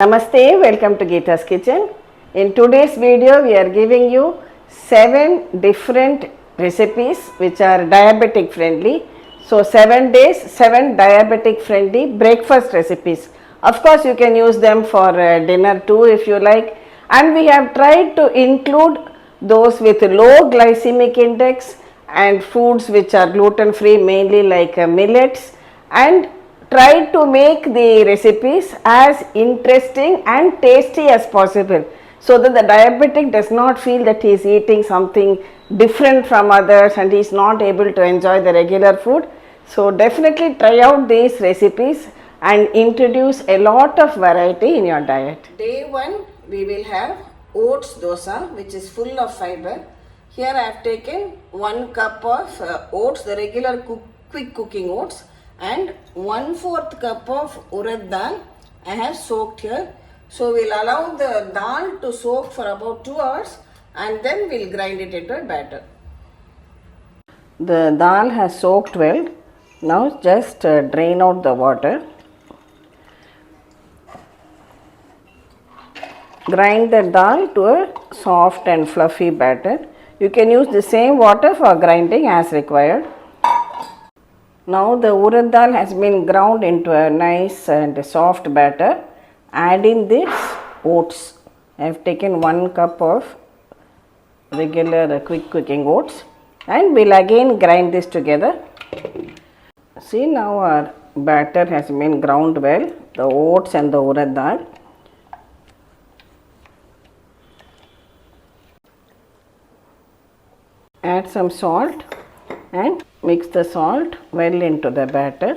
Namaste, welcome to Geeta's Kitchen. In today's video, we are giving you 7 different recipes which are diabetic friendly. So 7 days, 7 diabetic friendly breakfast recipes. Of course, you can use them for dinner too if you like. And we have tried to include those with low glycemic index and foods which are gluten free, mainly like millets, and try to make the recipes as interesting and tasty as possible, so that the diabetic does not feel that he is eating something different from others and he is not able to enjoy the regular food. So definitely try out these recipes and introduce a lot of variety in your diet. Day 1 we will have oats dosa, which is full of fiber. Here I have taken 1 cup of oats, the regular quick cooking oats, and 1/4 cup of urad dal I have soaked here. So we'll allow the dal to soak for about 2 hours and then we'll grind it into a batter. The dal has soaked well. Now just drain out the water. Grind the dal to a soft and fluffy batter. You can use the same water for grinding as required. Now the urad dal has been ground into a nice and soft batter. Add in this oats. I have taken 1 cup of regular quick cooking oats and we'll again grind this together. See, now our batter has been ground well, the oats and the urad dal. Add some salt and mix the salt well into the batter.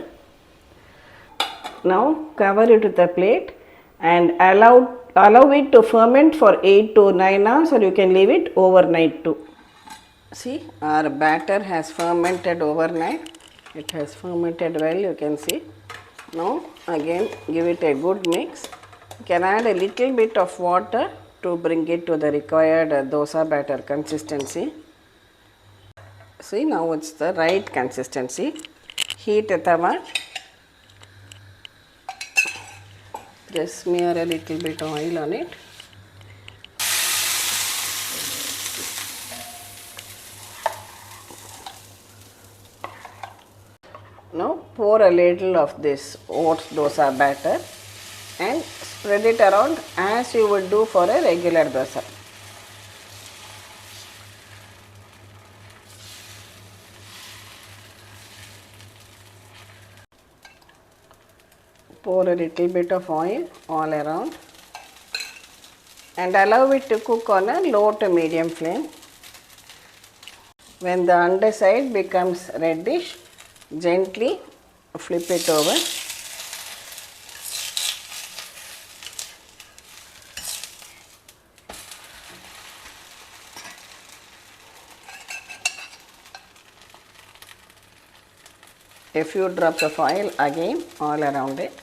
Now cover it with a plate and allow it to ferment for 8 to 9 hours, or you can leave it overnight too. See, our batter has fermented overnight. It has fermented well, you can see. Now again give it a good mix. You can add a little bit of water to bring it to the required dosa batter consistency. See, now it's the right consistency. Heat a tawa. Just smear a little bit oil on it. Now pour a little of this oats dosa batter and spread it around as you would do for a regular dosa. Pour a little bit of oil all around and allow it to cook on a low to medium flame. When the underside becomes reddish, gently flip it over. A few drops of oil again all around it.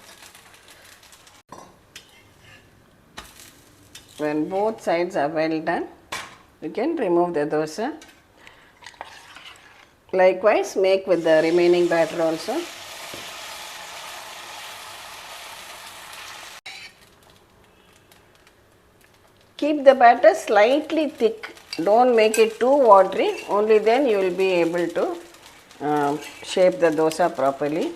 When both sides are well done, you can remove the dosa. Likewise, make with the remaining batter also. Keep the batter slightly thick. Don't make it too watery. Only then you will be able to shape the dosa properly.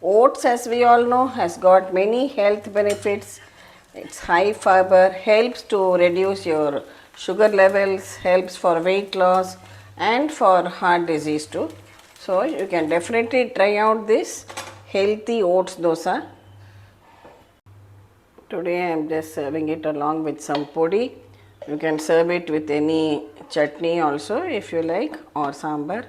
Oats, as we all know, has got many health benefits. It's high fiber, helps to reduce your sugar levels, helps for weight loss and for heart disease too. So you can definitely try out this healthy oats dosa. Today I am just serving it along with some podi. You can serve it with any chutney also if you like, or sambar.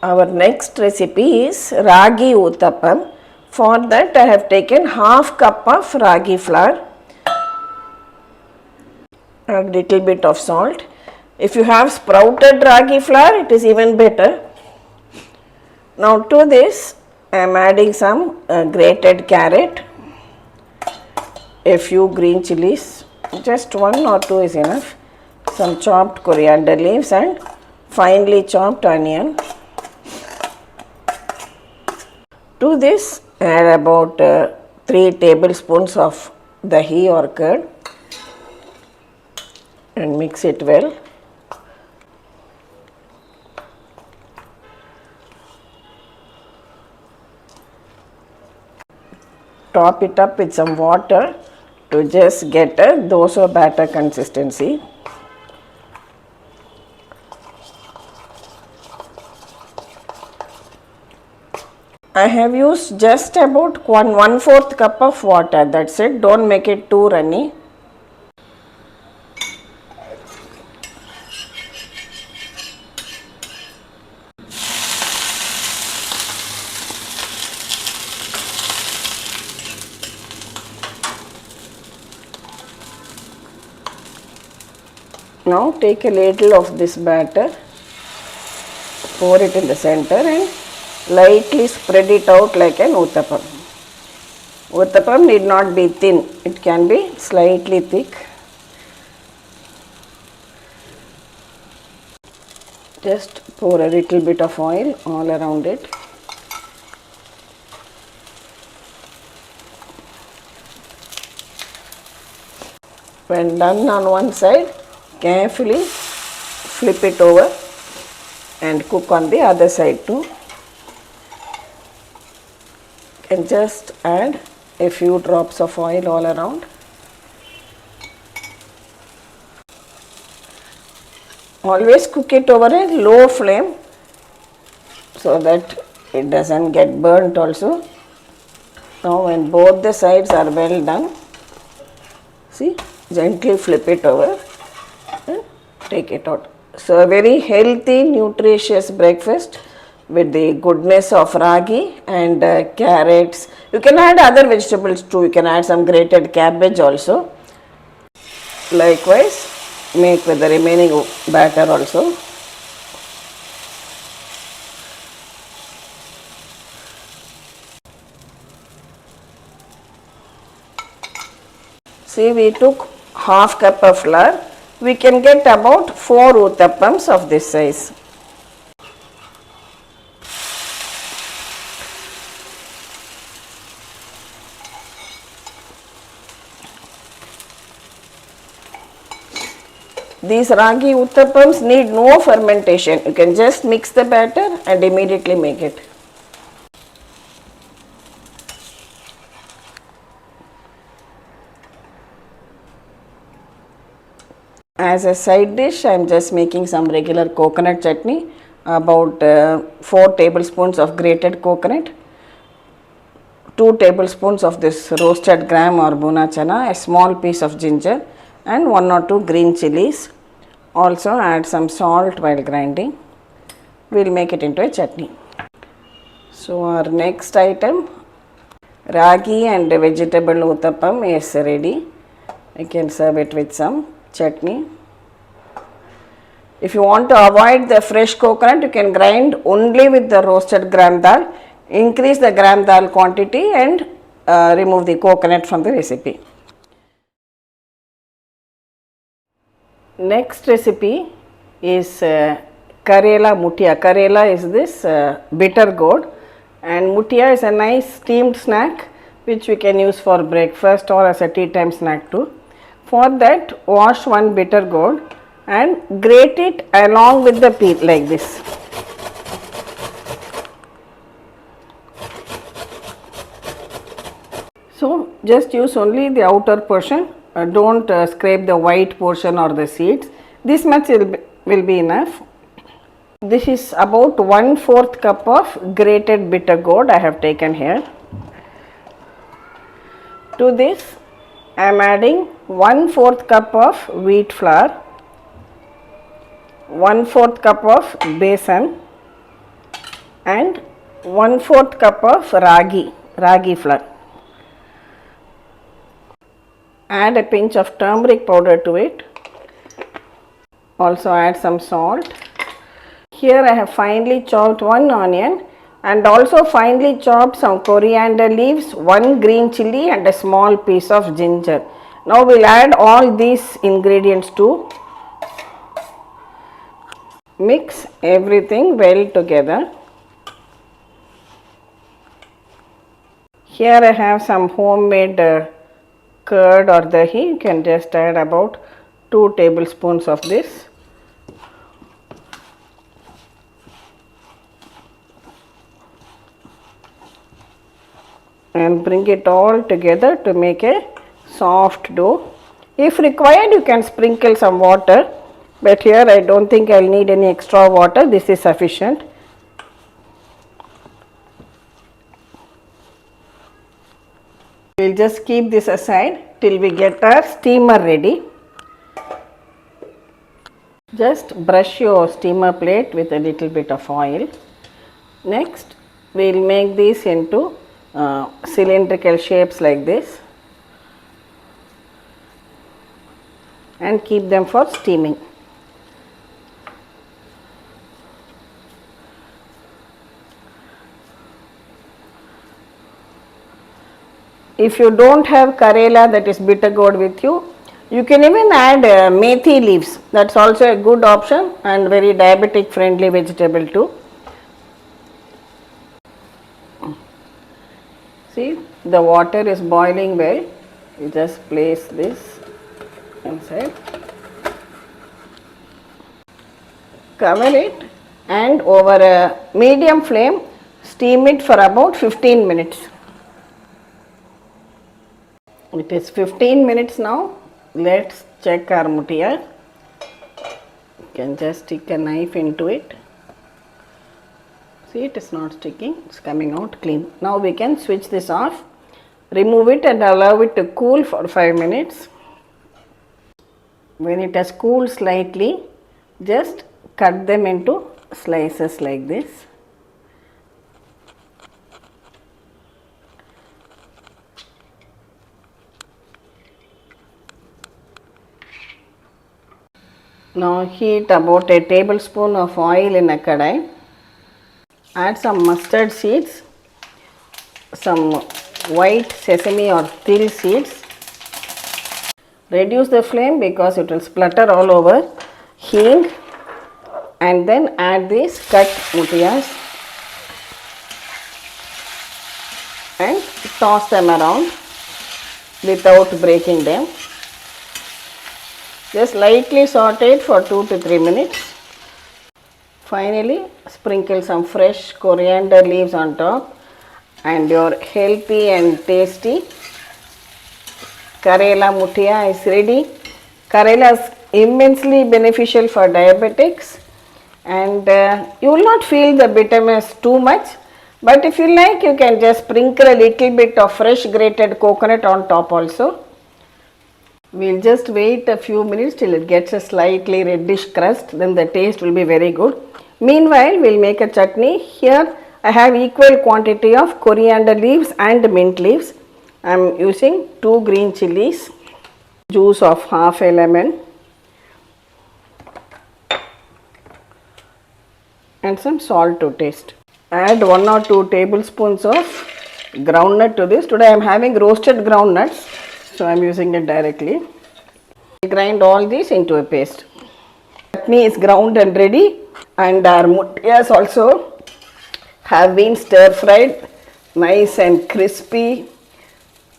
Our next recipe is Ragi Uthappam. For that I have taken half cup of ragi flour, a little bit of salt. If you have sprouted ragi flour, it is even better. Now to this I am adding some grated carrot, a few green chilies, just 1 or 2 is enough, some chopped coriander leaves and finely chopped onion. To this add about 3 tablespoons of dahi or curd and mix it well. Top it up with some water to just get a dosa batter consistency. I have used just about 1/4 cup of water, that's it, don't make it too runny. Now take a little of this batter, pour it in the center and lightly spread it out like an Uthappam. Uthappam need not be thin, it can be slightly thick. Just pour a little bit of oil all around it. When done on one side, carefully flip it over and cook on the other side too. And just add a few drops of oil all around. Always cook it over a low flame so that it doesn't get burnt also. Now when both the sides are well done, see, gently flip it over and take it out. So a very healthy, nutritious breakfast with the goodness of ragi and carrots. You can add other vegetables too. You can add some grated cabbage also. Likewise, make with the remaining batter also. See, we took half cup of flour. We can get about 4 Uthappams of this size. These ragi Uthappams need no fermentation. You can just mix the batter and immediately make it. As a side dish, I am just making some regular coconut chutney, about 4 tablespoons of grated coconut, 2 tablespoons of this roasted gram or bhuna chana, a small piece of ginger and 1 or 2 green chilies. Also add some salt while grinding. We will make it into a chutney. So our next item, ragi and vegetable Uthappam is ready. I can serve it with some chutney. If you want to avoid the fresh coconut, you can grind only with the roasted gram dal. Increase the gram dal quantity and remove the coconut from the recipe. Next recipe is Karela Muthia. Karela is this bitter gourd and Muthia is a nice steamed snack which we can use for breakfast or as a tea time snack too. For that, wash one bitter gourd and grate it along with the peel like this. So just use only the outer portion, don't scrape the white portion or the seeds. This much will be enough. This is about 1/4 cup of grated bitter gourd I have taken here. To this I am adding 1/4 cup of wheat flour, 1/4 cup of besan and 1/4 cup of ragi flour. Add a pinch of turmeric powder to it. Also add some salt. Here I have finely chopped one onion and also finely chop some coriander leaves, 1 green chilli and a small piece of ginger. Now we will add all these ingredients to mix everything well together. Here I have some homemade curd or dahi. You can just add about 2 tablespoons of this. And bring it all together to make a soft dough. If required, you can sprinkle some water, but here I don't think I will need any extra water. This is sufficient. We will just keep this aside till we get our steamer ready. Just brush your steamer plate with a little bit of oil. Next, we will make these into cylindrical shapes like this and keep them for steaming. If you don't have Karela, that is bitter gourd, with you, you can even add methi leaves. That's also a good option and very diabetic friendly vegetable too. See, the water is boiling well. You just place this inside, cover it, and over a medium flame steam it for about 15 minutes. It is 15 minutes now. Let's check our muthia. You can just stick a knife into it. See, it is not sticking, it's coming out clean. Now we can switch this off, remove it and allow it to cool for 5 minutes. When it has cooled slightly, just cut them into slices like this. Now heat about a tablespoon of oil in a kadai. Add some mustard seeds, some white sesame or til seeds. Reduce the flame because it will splutter all over. Hing, and then add these cut muthias and toss them around without breaking them. Just lightly saute it for 2 to 3 minutes. Finally, sprinkle some fresh coriander leaves on top and your healthy and tasty Karela muthia is ready. Karela is immensely beneficial for diabetics and you will not feel the bitterness too much, but if you like, you can just sprinkle a little bit of fresh grated coconut on top also. We will just wait a few minutes till it gets a slightly reddish crust, then the taste will be very good. Meanwhile, we will make a chutney. Here I have equal quantity of coriander leaves and mint leaves. I am using 2 green chilies, juice of half a lemon and some salt to taste. Add 1 or 2 tablespoons of groundnut to this. Today I am having roasted groundnuts, so I am using it directly. Grind all these into a paste. Chutney is ground and ready, and our muthias also have been stir fried, nice and crispy.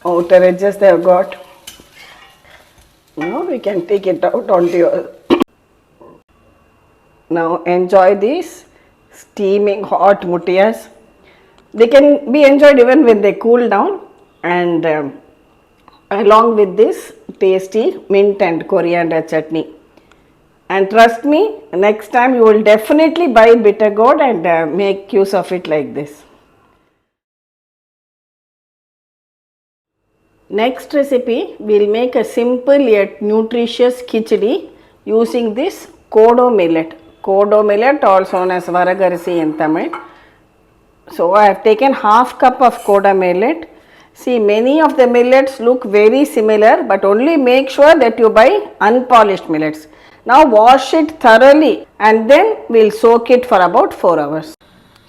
Outer edges they have got. Now we can take it out onto your. Now enjoy these steaming hot muthias. They can be enjoyed even when they cool down, and along with this tasty mint and coriander chutney. And trust me, next time you will definitely buy bitter gourd and make use of it like this. Next recipe, we will make a simple yet nutritious khichdi using this Kodo millet. Kodo millet, also known as varagarisi in Tamil. So I have taken half cup of Kodo millet. See, many of the millets look very similar, but only make sure that you buy unpolished millets. Now wash it thoroughly and then we will soak it for about 4 hours.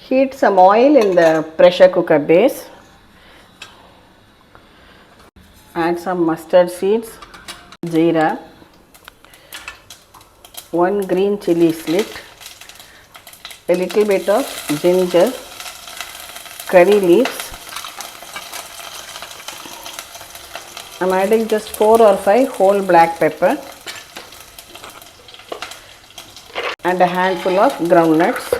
Heat some oil in the pressure cooker base. Add some mustard seeds, jeera, 1 green chilli slit, a little bit of ginger, curry leaves. I am adding just 4 or 5 whole black pepper and a handful of groundnuts.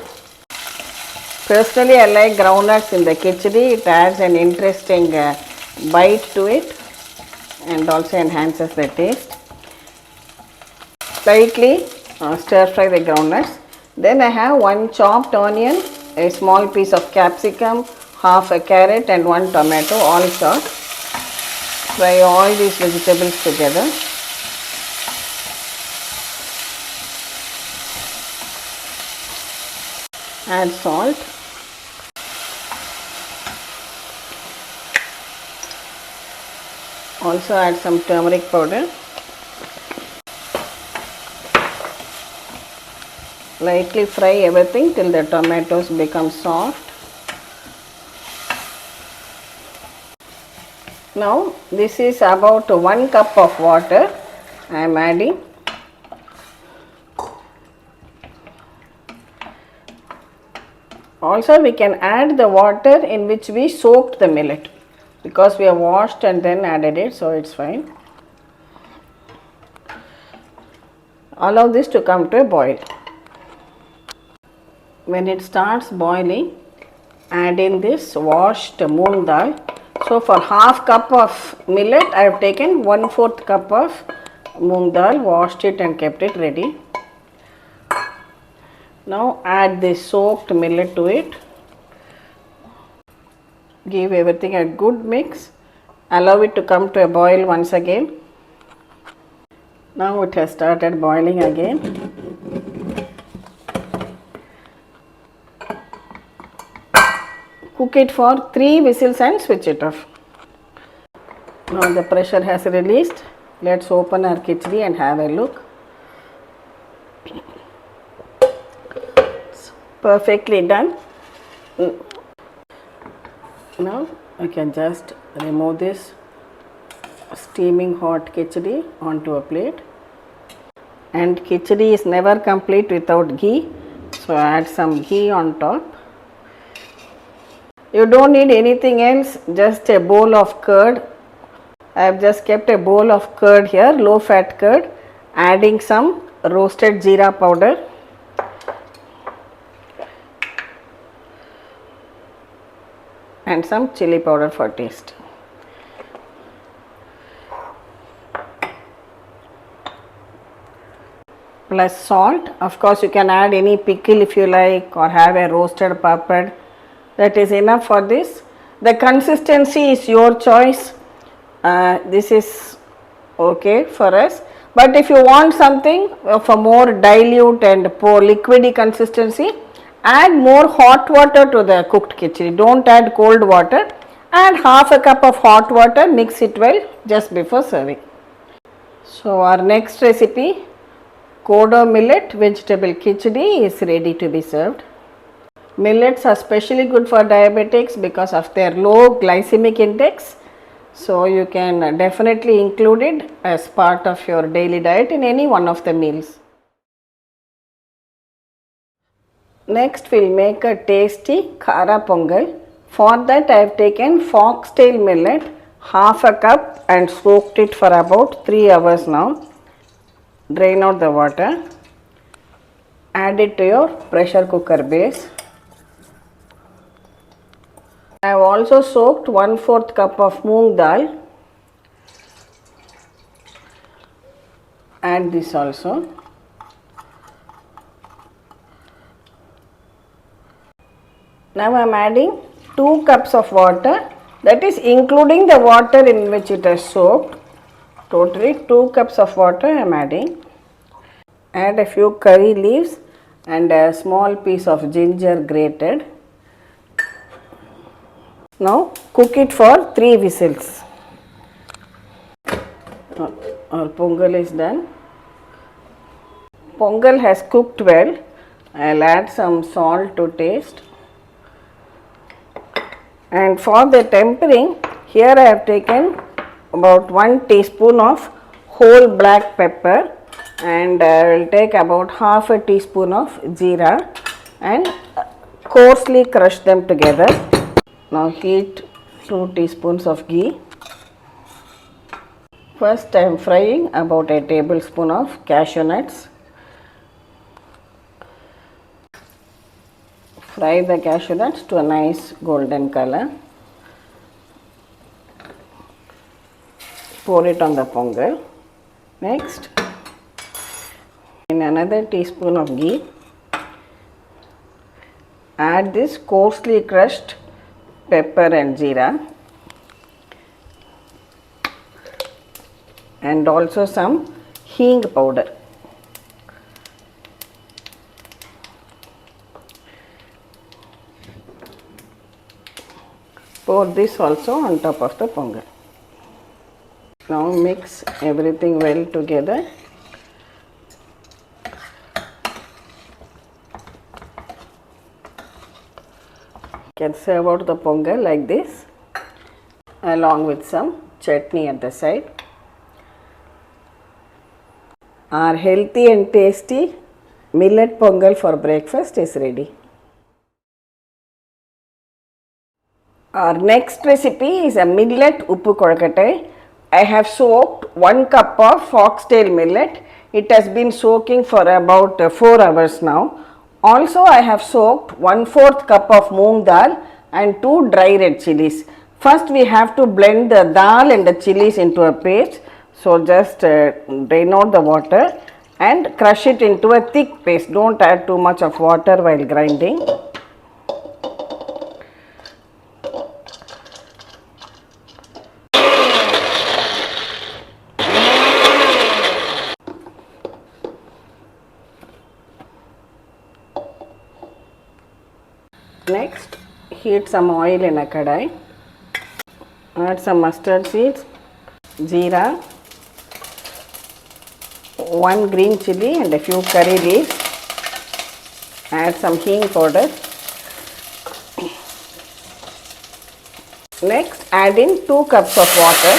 Personally, I like groundnuts in the khichdi. It adds an interesting bite to it and also enhances the taste. Slightly stir fry the groundnuts. Then I have 1 chopped onion, a small piece of capsicum, half a carrot and 1 tomato, all chopped. Fry all these vegetables together. Add salt. Also add some turmeric powder. Lightly fry everything till the tomatoes become soft. Now this is about 1 cup of water I am adding. Also we can add the water in which we soaked the millet, because we have washed and then added it, so it's fine. Allow this to come to a boil. When it starts boiling, add in this washed moong dal. So for half cup of millet, I have taken 1/4 cup of moong dal, washed it and kept it ready. Now add this soaked millet to it. Give everything a good mix. Allow it to come to a boil once again. Now it has started boiling again. Cook it for 3 whistles and switch it off. Now the pressure has released. Let's open our khichdi and have a look. It's perfectly done. Now I can just remove this steaming hot khichdi onto a plate. And khichdi is never complete without ghee, so add some ghee on top. You don't need anything else, just a bowl of curd. I have just kept a bowl of curd here, low fat curd, adding some roasted jeera powder. And some chili powder for taste. Plus salt. Of course you can add any pickle if you like, or have a roasted papad. That is enough for this. The consistency is your choice. This is okay for us. But if you want something of a more dilute and pour liquidy consistency, add more hot water to the cooked khichdi. Don't add cold water. Add half a cup of hot water, mix it well just before serving. So our next recipe, Kodo millet vegetable khichdi, is ready to be served. Millets are especially good for diabetics because of their low glycemic index. So you can definitely include it as part of your daily diet in any one of the meals. Next we will make a tasty Khara pongal. For that I have taken Foxtail millet, half a cup, and soaked it for about 3 hours now. Drain out the water. Add it to your pressure cooker base. I have also soaked 1/4 cup of moong dal. Add this also. Now I am adding 2 cups of water, that is including the water in which it is soaked. Totally 2 cups of water I am adding. Add a few curry leaves and a small piece of ginger grated. Now cook it for 3 whistles. Our pongal is done. Pongal has cooked well. I will add some salt to taste. And for the tempering, here I have taken about 1 teaspoon of whole black pepper, and I will take about half a teaspoon of jeera and coarsely crush them together. Now heat 2 teaspoons of ghee. First I am frying about a tablespoon of cashew nuts. Fry the cashew nuts to a nice golden color. Pour it on the pongal. Next, in another teaspoon of ghee, add this coarsely crushed pepper and jeera, and also some hing powder. Pour this also on top of the pongal. Now mix everything well together. You can serve out the pongal like this, along with some chutney at the side. Our healthy and tasty millet pongal for breakfast is ready. Our next recipe is a millet Uppu Kozhukattai. I have soaked 1 cup of foxtail millet. It has been soaking for about 4 hours now. Also I have soaked 1/4 cup of moong dal and 2 dry red chilies. First we have to blend the dal and the chilies into a paste. So just drain out the water and crush it into a thick paste. Don't add too much of water while grinding. Next, heat some oil in a kadai. Add some mustard seeds, jeera, 1 green chilli and a few curry leaves. Add some hing powder. Next, add in 2 cups of water.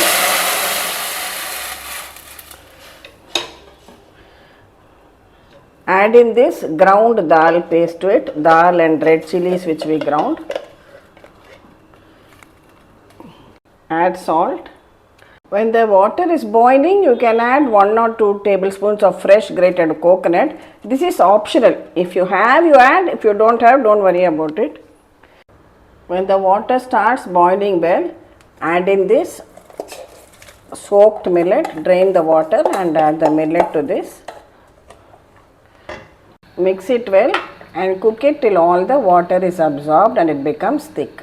Add in this ground dal paste to it, dal and red chilies which we ground. Add salt. When the water is boiling, you can add 1 or 2 tablespoons of fresh grated coconut. This is optional. If you have, you add. If you don't have, don't worry about it. When the water starts boiling well, add in this soaked millet. Drain the water and add the millet to this. Mix it well and cook it till all the water is absorbed and it becomes thick.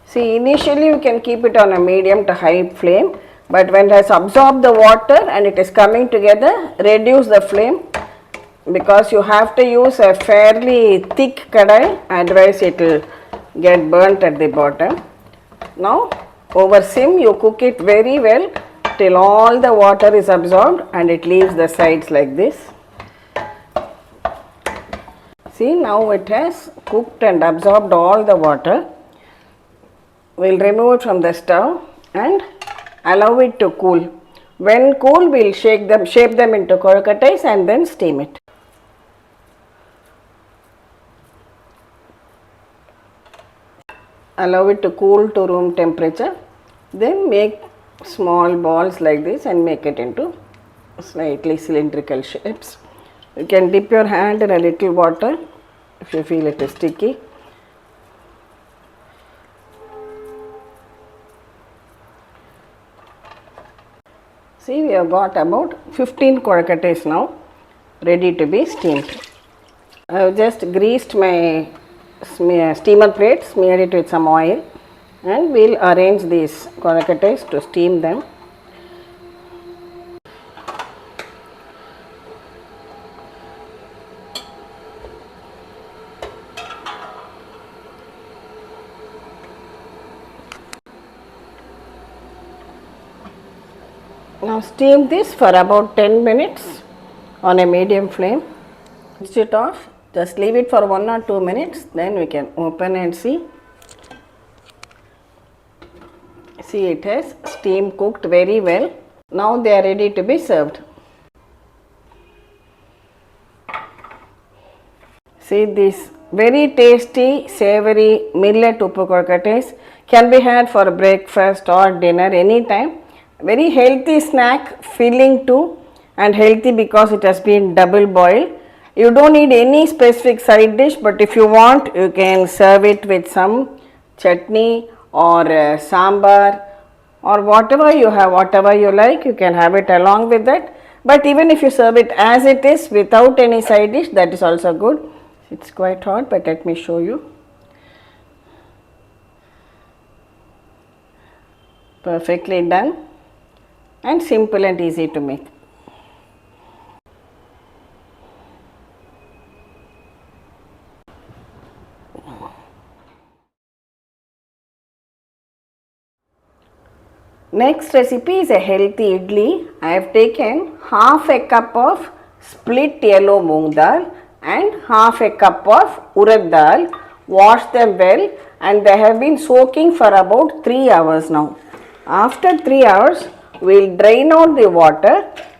See, initially you can keep it on a medium to high flame, but when it has absorbed the water and it is coming together, reduce the flame because you have to use a fairly thick kadai, otherwise it will get burnt at the bottom. Now over sim you cook it very well till all the water is absorbed and it leaves the sides like this. See, now it has cooked and absorbed all the water. We will remove it from the stove and allow it to cool. When cool, we will shape them into kozhukattais and then steam it. Allow it to cool to room temperature. Then make small balls like this and make it into slightly cylindrical shapes. You can dip your hand in a little water if you feel it is sticky. See, we have got about 15 kozhukattais now ready to be steamed. I have just greased my steamer plate, smear it with some oil, and we will arrange these kozhukattais to steam them. Now steam this for about 10 minutes on a medium flame. Switch it off. Just leave it for 1 or 2 minutes. Then we can open and see. See, it has steam cooked very well. Now they are ready to be served. See, this very tasty savoury millet uppu kozhukattais can be had for breakfast or dinner anytime. Very healthy snack, filling too, and healthy because it has been double boiled. You don't need any specific side dish, but if you want, you can serve it with some chutney or sambar or whatever you have, whatever you like, you can have it along with that. But even if you serve it as it is without any side dish, that is also good. It's quite hot, but let me show you. Perfectly done and simple and easy to make. Next recipe is a healthy idli. I have taken half a cup of split yellow moong dal and half a cup of urad dal. Wash them well and they have been soaking for about 3 hours now. After 3 hours, we will drain out the water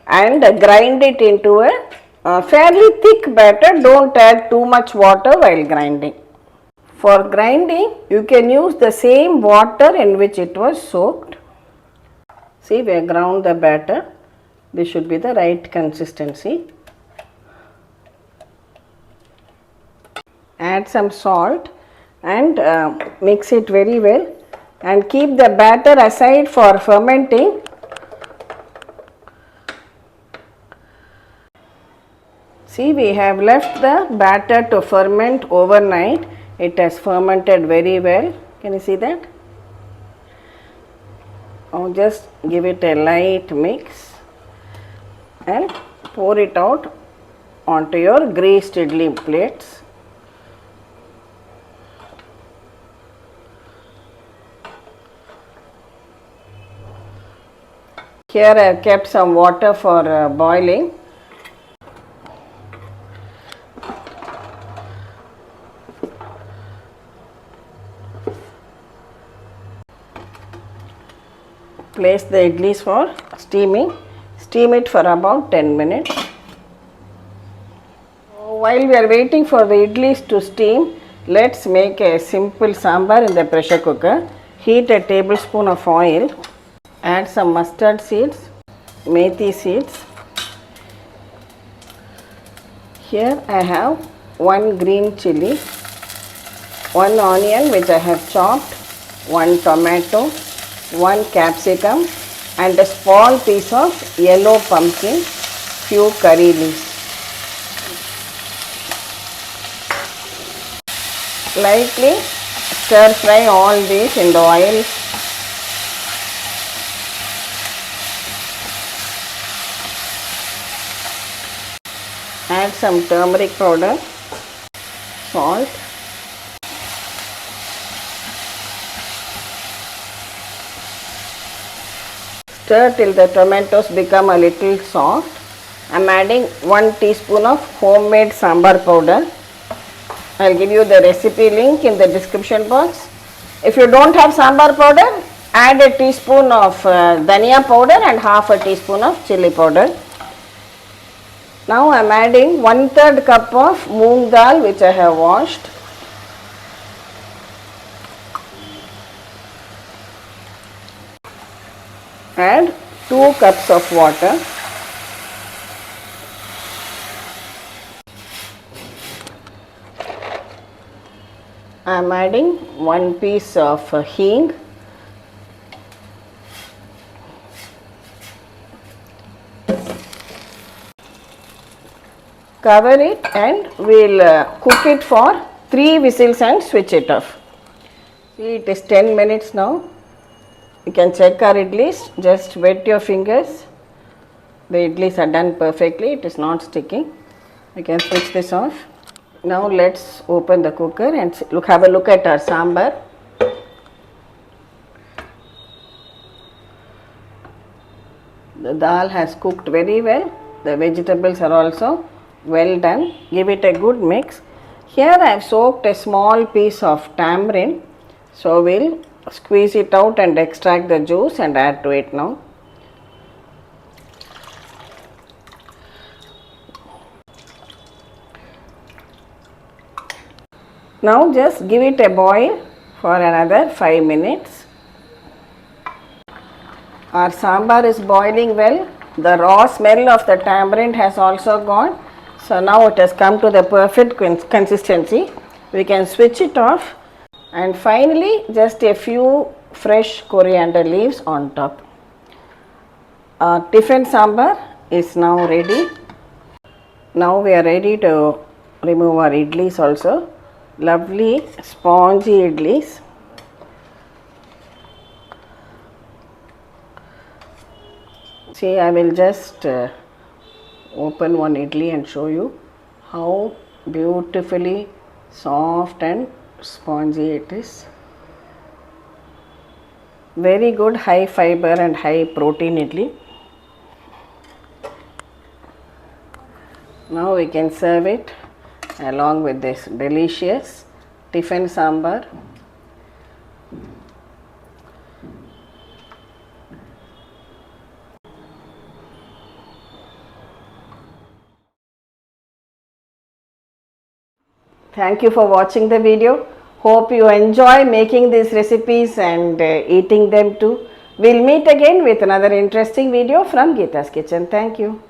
and grind it into a fairly thick batter. Don't add too much water while grinding. For grinding, you can use the same water in which it was soaked. See, we have ground the batter. This should be the right consistency. Add some salt and mix it very well and keep the batter aside for fermenting. See, we have left the batter to ferment overnight. It has fermented very well. Can you see that? Now just give it a light mix and pour it out onto your greased idli plates. Here I have kept some water for boiling. Place the idlis for steaming. Steam it for about 10 minutes. While we are waiting for the idlis to steam, let's make a simple sambar in the pressure cooker. Heat a tablespoon of oil. Add some mustard seeds, methi seeds. Here I have 1 green chilli, 1 onion which I have chopped, 1 tomato, 1 capsicum and a small piece of yellow pumpkin, few curry leaves. Lightly stir fry all these in the oil. Add some turmeric powder, salt, stir till the tomatoes become a little soft. I am adding 1 teaspoon of homemade sambar powder. I will give you the recipe link in the description box. If you don't have sambar powder, add a teaspoon of dhania powder and half a teaspoon of chili powder. Now I am adding 1/3 cup of moong dal which I have washed. Add 2 cups of water. I am adding 1 piece of hing. Cover it and we will cook it for 3 whistles and switch it off. See, it is 10 minutes now. You can check our idlis, just wet your fingers. The idlis are done perfectly, it is not sticking. You can switch this off. Now let's open the cooker and have a look at our sambar. The dal has cooked very well. The vegetables are also well done. Give it a good mix. Here I have soaked a small piece of tamarind. So we'll squeeze it out and extract the juice and add to it now. Now just give it a boil for another 5 minutes. Our sambar is boiling well. The raw smell of the tamarind has also gone. So now it has come to the perfect consistency. We can switch it off, and finally just a few fresh coriander leaves on top. Our tiffin sambar is now ready. Now we are ready to remove our idlis also. Lovely spongy idlis. See, I will just open one idli and show you how beautifully soft and spongy it is. Very good high fiber and high protein idli. Now we can serve it along with this delicious tiffin sambar. Thank you for watching the video. Hope you enjoy making these recipes and eating them too. We'll meet again with another interesting video from Geeta's Kitchen. Thank you.